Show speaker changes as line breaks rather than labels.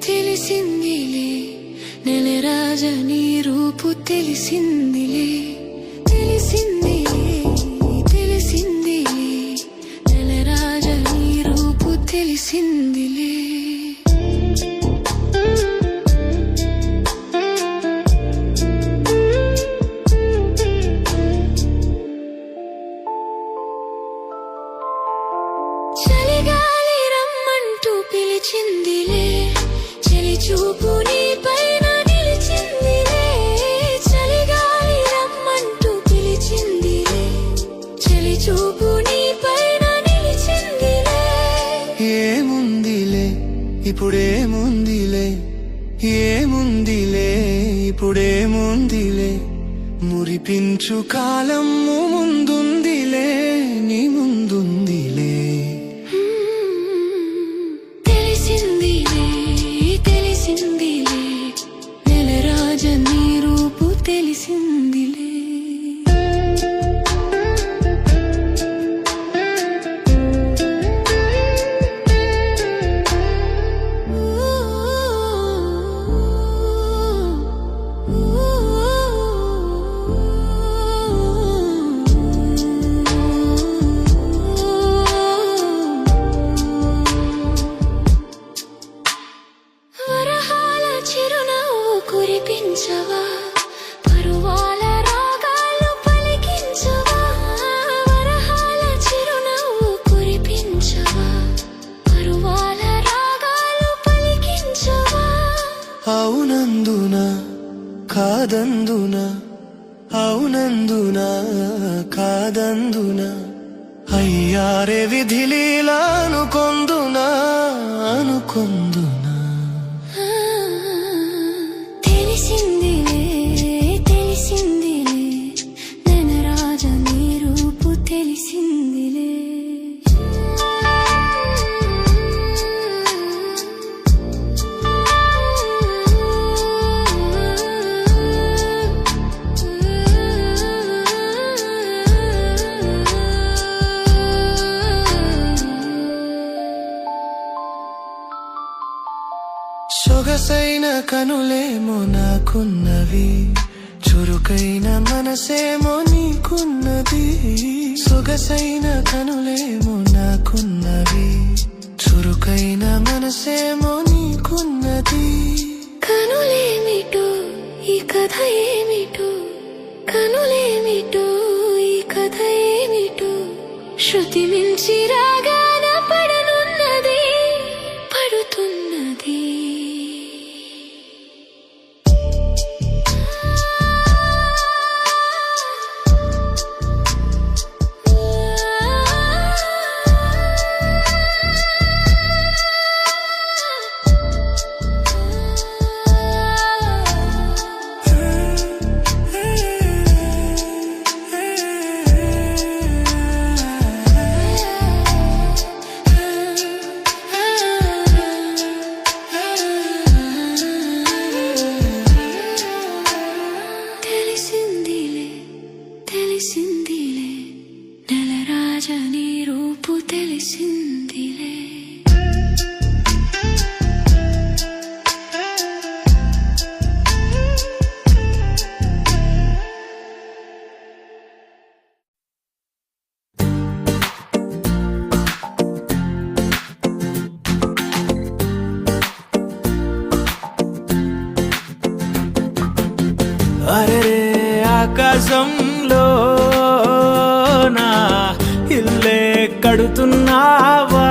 తెలిసిందిలే నెలరాజ నీ రూపు తెలిసిందిలే నెలరాజ నీ రూపు తెలిసిందిలే చలిగాలి రమ్మంటూ పిలిచిందిలే చూపు నీ పైన నిలిచిందిలే చలిగాలి రమ్మంటూ పిలిచిందిలే చలి చూపు నీ పైన నిలిచిందిలే
ఏముందిలే ఇప్పుడేముందిలే ఇప్పుడేముందిలే మురిపించు కాలం ముందుందిలే నీ ముందుందిలే
నెలరాజ నీ రూపు తెలిసిందిలే కురిపించవా పరువాల రాగాలు పలికించవా వరహాల చిరునవ్వు కురిపించవా పరువాల రాగాలు పలికించవా
అవునందున కాదందున అయ్యారే విధిలీలా అనుకొందునా
తెలిసిందిలే నెలరాజ నీ రూపు తెలిసిందిలే
సొగసైన కనులేమో నాకున్నవి చురుకైన మనసేమో నీకున్నది సొగసైన కనులేమో నాకున్నవి చురుకైన మనసేమో నీకున్నది
కనులేమిటో ఈ కథ ఏమిటో కనులేమిటో ఈ కథ ఏమిటో శృతి మించి రాగాన పడుతున్నది తెలిసిందిలే నెలరాజ నీ రూపు తెలిసిందిలే
అరే ఆకాశంలో నా ఇల్లే కడుతున్నావా